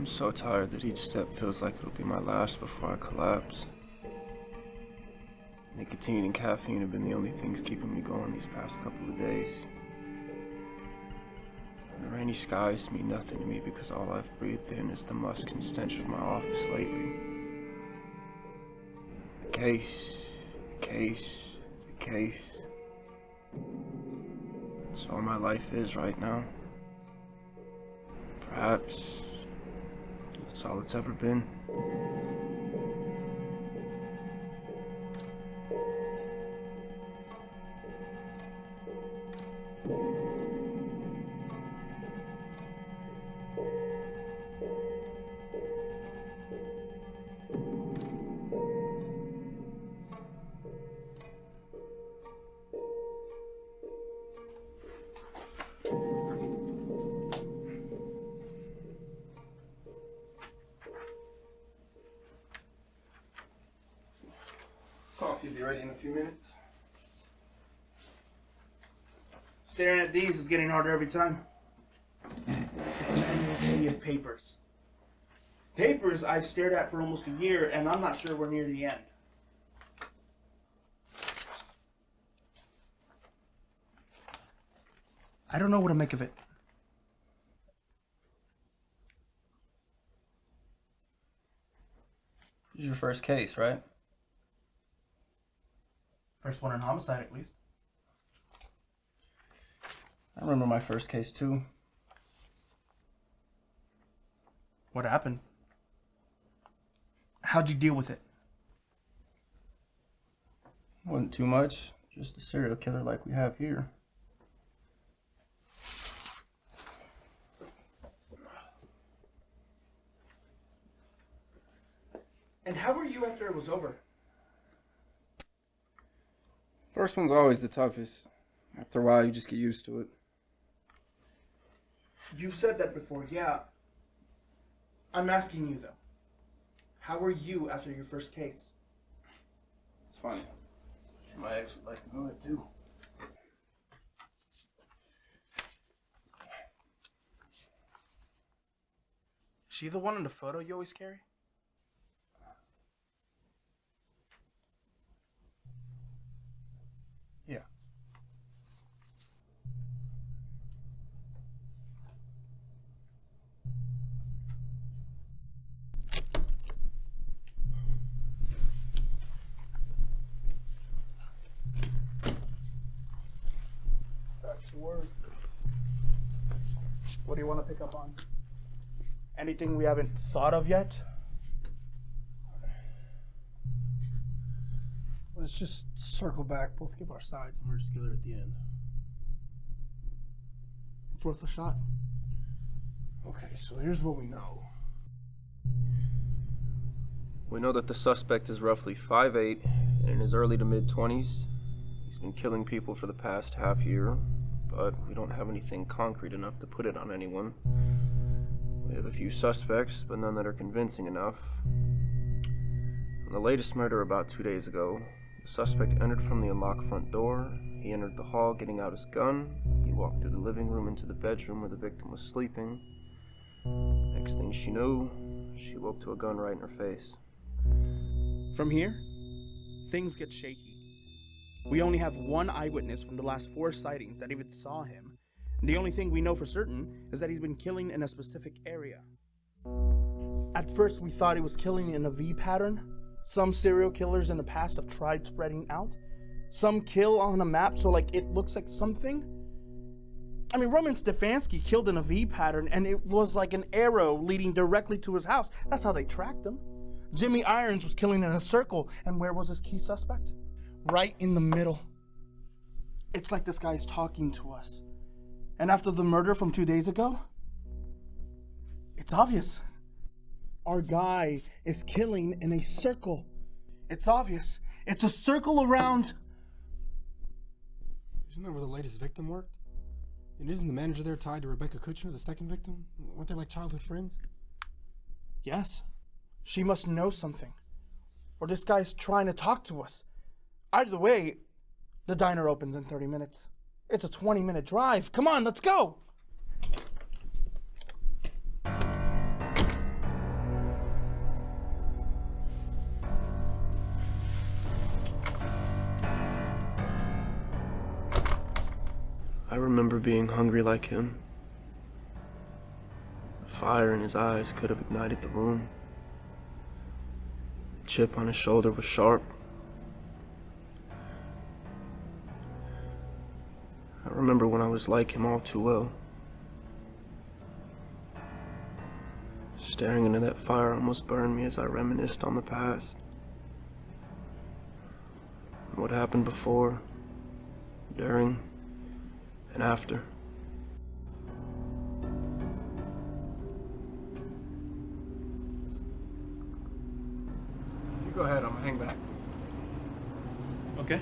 I'm so tired that each step feels like it'll be my last before I collapse. Nicotine and caffeine have been the only things keeping me going these past couple of days. The rainy skies mean nothing to me because all I've breathed in is the musk and stench of my office lately. The case. That's all my life is right now. Perhaps that's all it's ever been. Coffee will be ready in a few minutes. Staring at these is getting harder every time. It's an endless sea of papers. Papers I've stared at for almost a year, and I'm not sure we're near the end. I don't know what to make of it. This is your first case, right? First one in homicide, at least. I remember my first case, too. What happened? How'd you deal with it? Wasn't too much. Just a serial killer like we have here. And how were you after it was over? First one's always the toughest. After a while, you just get used to it. You've said that before, yeah. I'm asking you, though. How were you after your first case? It's funny. My ex would like to know it, too. She the one in the photo you always carry? Yeah. Back to work. What do you want to pick up on? Anything we haven't thought of yet? Let's just circle back, both give our sides, and merge together at the end. It's worth a shot. Okay, so here's what we know. We know that the suspect is roughly 5'8" and in his early to mid-20s. He's been killing people for the past half year, but we don't have anything concrete enough to put it on anyone. We have a few suspects, but none that are convincing enough. On the latest murder about 2 days ago, the suspect entered from the unlocked front door. He entered the hall getting out his gun. He walked through the living room into the bedroom where the victim was sleeping. Next thing she knew, she woke to a gun right in her face. From here, things get shaky. We only have one eyewitness from the last 4 sightings that even saw him. And the only thing we know for certain is that he's been killing in a specific area. At first, we thought he was killing in a V pattern. Some serial killers in the past have tried spreading out. Some kill on a map so like it looks like something. I mean, Roman Stefanski killed in a V pattern and it was like an arrow leading directly to his house. That's how they tracked him. Jimmy Irons was killing in a circle, and where was his key suspect? Right in the middle. It's like this guy's talking to us. And after the murder from 2 days ago, it's obvious. Our guy is killing in a circle. It's obvious. It's a circle around. Isn't that where the latest victim worked? And isn't the manager there tied to Rebecca Kuchner, the second victim? Weren't they like childhood friends? Yes. She must know something. Or this guy's trying to talk to us. Either way, the diner opens in 30 minutes. It's a 20-minute drive. Come on, let's go. I remember being hungry like him. The fire in his eyes could have ignited the room. The chip on his shoulder was sharp. I remember when I was like him all too well. Staring into that fire almost burned me as I reminisced on the past. And what happened before, during, and after. You go ahead, I'm gonna hang back. Okay.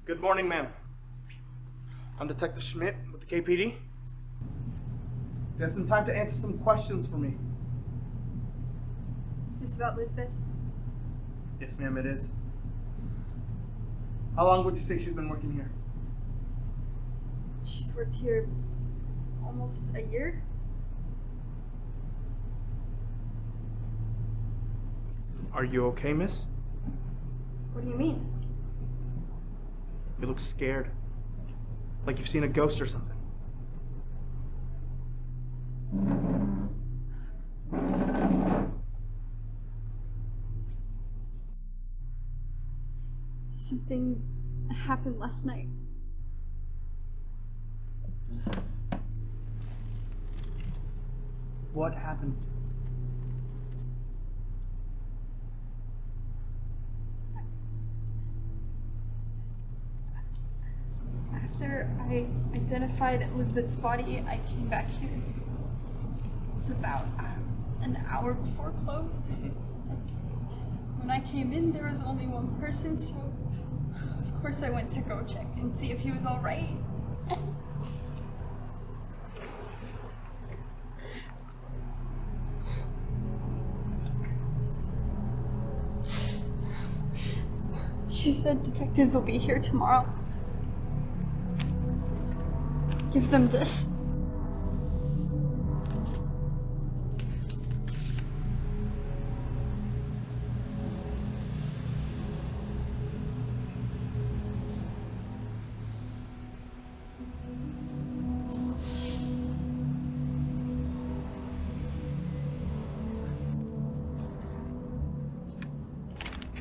Good morning, ma'am. I'm Detective Schmidt with the KPD. You have some time to answer some questions for me. Is this about Lisbeth? Yes, ma'am, it is. How long would you say she's been working here? She's worked here almost a year. Are you okay, miss? What do you mean? You look scared. Like you've seen a ghost or something. Something happened last night. What happened? After I identified Elizabeth's body, I came back here. It was about an hour before close. When I came in, there was only one person, so of course I went to go check and see if he was all right. He said detectives will be here tomorrow. Give them this.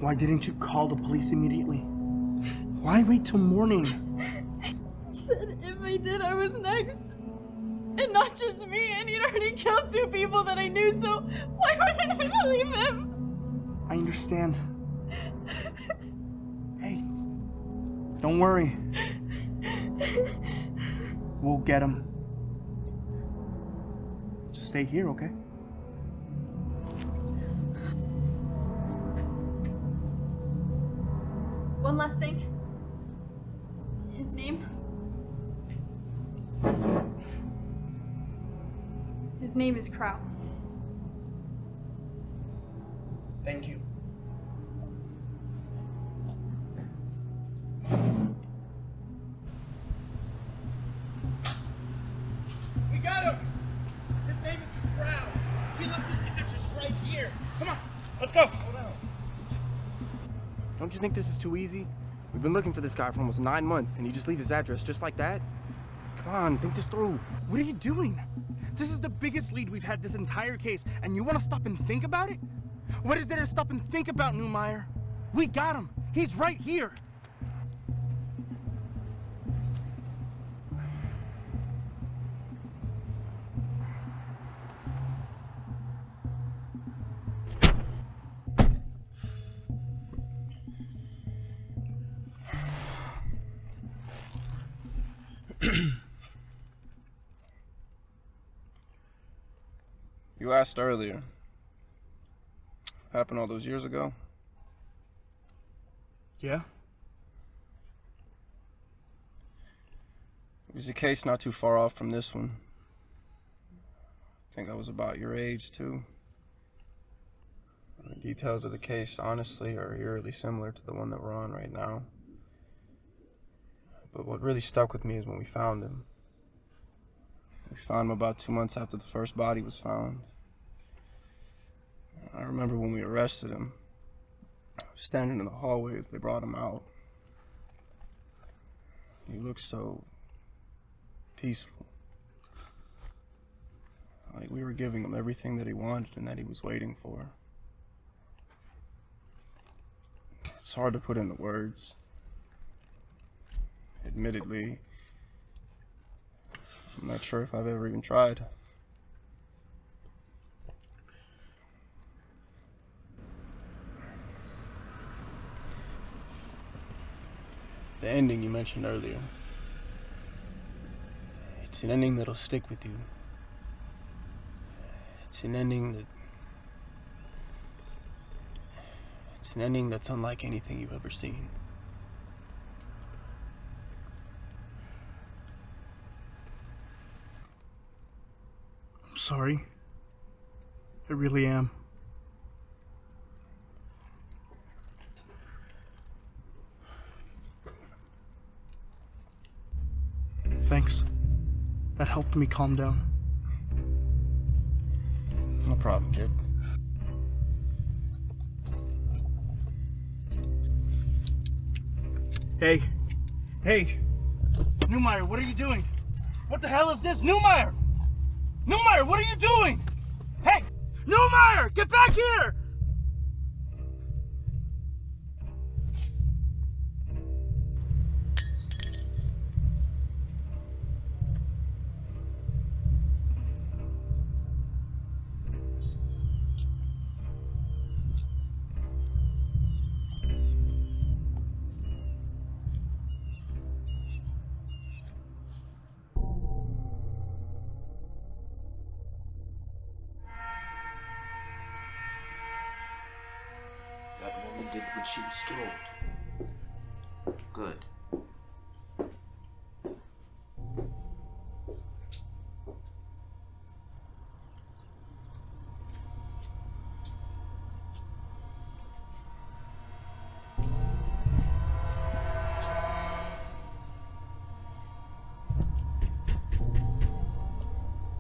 Why didn't you call the police immediately? Why wait till morning? He said if I did, I was next. And not just me, and he'd already killed 2 people that I knew, so why wouldn't I believe him? I understand. Hey, don't worry. We'll get him. Just stay here, okay? One last thing. His name? His name is Crow. Thank you. We got him! His name is Crow. He left his address right here. Come on, let's go. Don't you think this is too easy? We've been looking for this guy for almost 9 months, and he just leaves his address just like that? Come on, think this through. What are you doing? This is the biggest lead we've had this entire case, and you want to stop and think about it? What is there to stop and think about, Noir? We got him. He's right here. You asked earlier. Happened all those years ago? Yeah? It was a case not too far off from this one. I think I was about your age, too. The details of the case, honestly, are eerily similar to the one that we're on right now. But what really stuck with me is when we found him. We found him about 2 months after the first body was found. I remember when we arrested him, I was standing in the hallway as they brought him out. He looked so peaceful. Like we were giving him everything that he wanted and that he was waiting for. It's hard to put into words. Admittedly, I'm not sure if I've ever even tried. The ending you mentioned earlier. It's an ending that'll stick with you. It's an ending that's unlike anything you've ever seen. I'm sorry. I really am. Thanks. That helped me calm down. No problem, kid. Hey. Hey. Noir, what are you doing? What the hell is this? Noir! Noir, what are you doing? Hey! Noir! Get back here! That woman did what she was told. Good.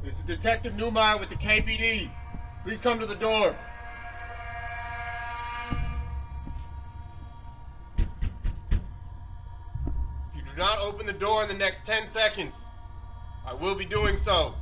This is Detective Noir with the KPD. Please come to the door. If you do not open the door in the next 10 seconds, I will be doing so.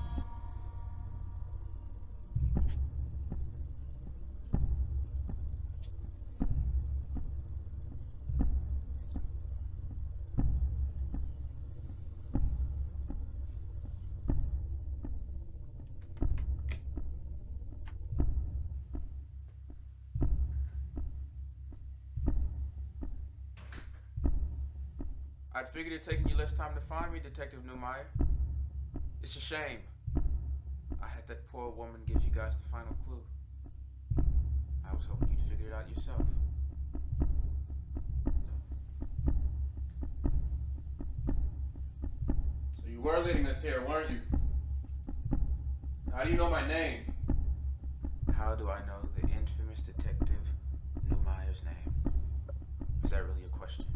I'd figured it taking you less time to find me, Detective Noir. It's a shame. I had that poor woman give you guys the final clue. I was hoping you'd figure it out yourself. So you were leading us here, weren't you? How do you know my name? How do I know the infamous Detective Noir's name? Is that really a question?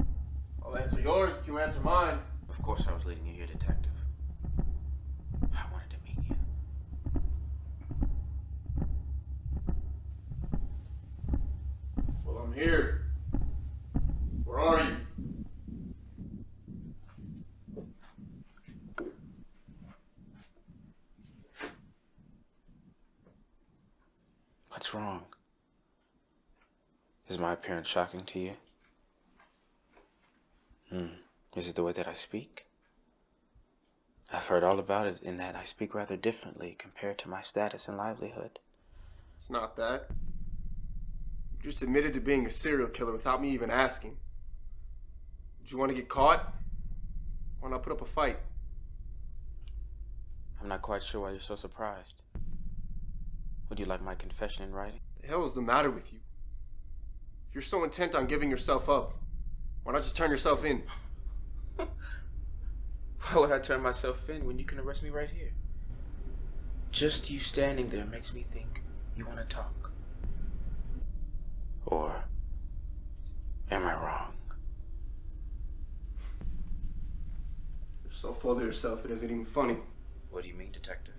I'll answer yours if you answer mine. Of course I was leading you here, Detective. I wanted to meet you. Well, I'm here. Where are you? What's wrong? Is my appearance shocking to you? Is it the way that I speak? I've heard all about it in that I speak rather differently compared to my status and livelihood. It's not that. You just admitted to being a serial killer without me even asking. Did you want to get caught? Why not put up a fight? I'm not quite sure why you're so surprised. Would you like my confession in writing? The hell is the matter with you? If you're so intent on giving yourself up, why not just turn yourself in? Why would I turn myself in when you can arrest me right here? Just you standing there makes me think you want to talk. Or am I wrong? You're so full of yourself, it isn't even funny. What do you mean, Detective?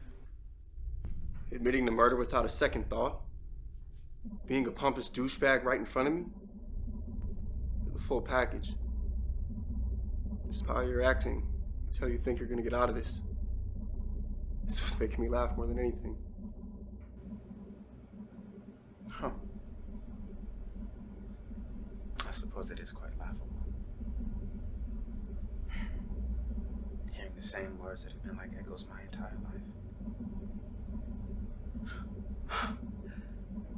Admitting to murder without a second thought. Being a pompous douchebag right in front of me? You're the full package. Just by how you're acting, it's how you think you're gonna get out of this. This was making me laugh more than anything. Huh. I suppose it is quite laughable. Hearing the same words that have been like echoes my entire life.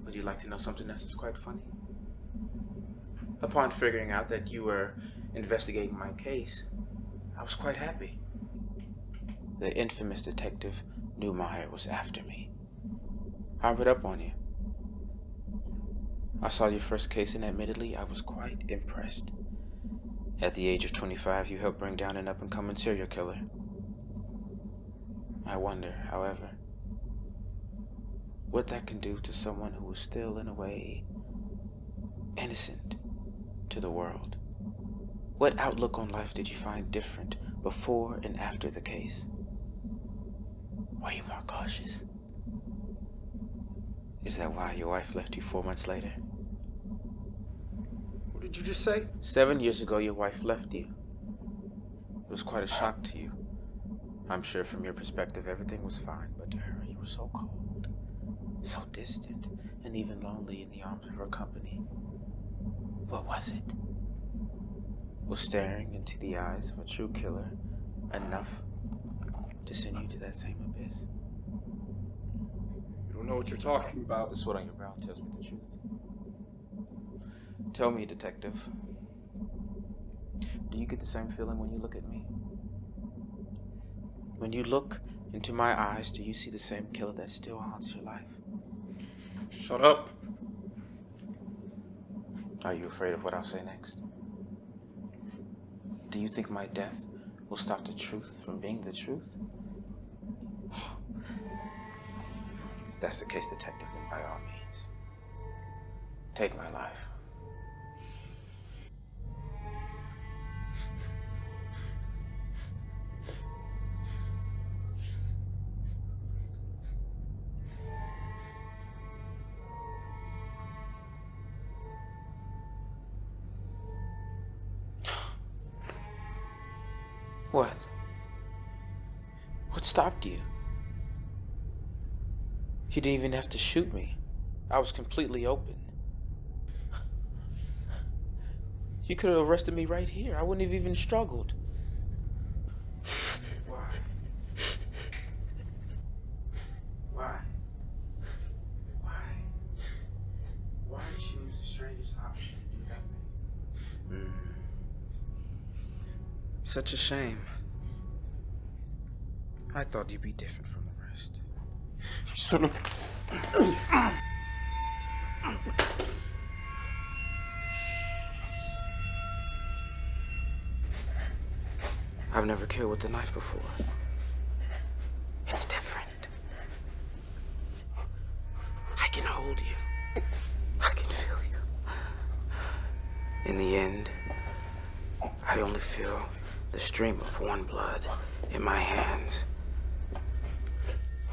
Would you like to know something else that's quite funny? Upon figuring out that you were investigating my case, I was quite happy. The infamous detective Noir was after me. I read up on you. I saw your first case, and admittedly, I was quite impressed. At the age of 25, you helped bring down an up-and-coming serial killer. I wonder, however, what that can do to someone who is still, in a way, innocent to the world. What outlook on life did you find different before and after the case? Were you more cautious? Is that why your wife left you 4 months later? What did you just say? 7 years ago, your wife left you. It was quite a shock to you. I'm sure from your perspective, everything was fine, but to her, you were so cold, so distant, and even lonely in the arms of her company. What was it? Was staring into the eyes of a true killer enough to send you to that same abyss? You don't know what you're talking about. The sweat on your brow tells me the truth. Tell me, detective, do you get the same feeling when you look at me? When you look into my eyes, do you see the same killer that still haunts your life? Shut up. Are you afraid of what I'll say next? Do you think my death will stop the truth from being the truth? If that's the case, detective, then by all means, take my life. What? What stopped you? You didn't even have to shoot me. I was completely open. You could have arrested me right here. I wouldn't have even struggled. Why? Why? Why choose the strangest option to do nothing? Such a shame. I thought you'd be different from the rest. You son of... I've never killed with a knife before. It's different. I can hold you. I can feel you. In the end, I only feel the stream of warm blood in my hands.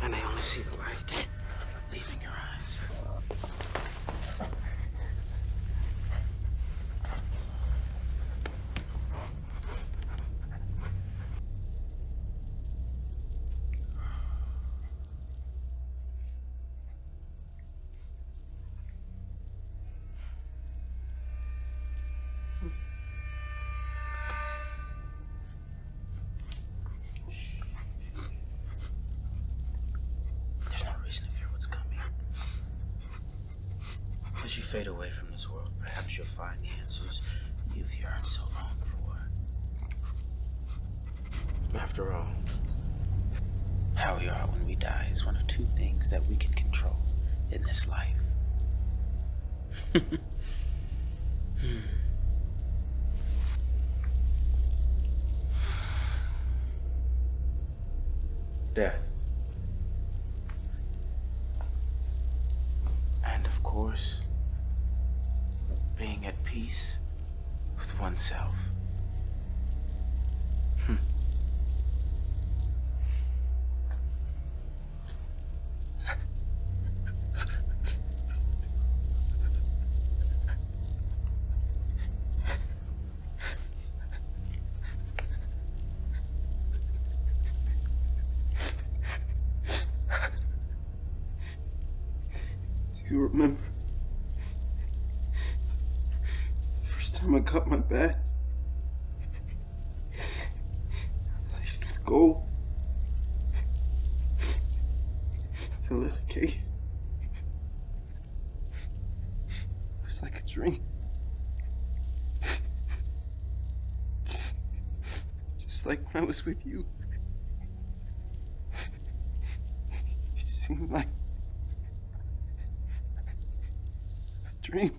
And I only see the light leaving your eyes. There's no reason to fear what's coming. As you fade away from this world, perhaps you'll find the answers you've yearned so long for. After all, how we are when we die is one of two things that we can control in this life. Death. And of course, being at peace with oneself. remember the first time I got my badge? Laced with gold. The leather case. It was like a dream. Just like when I was with you. It seemed like a dream.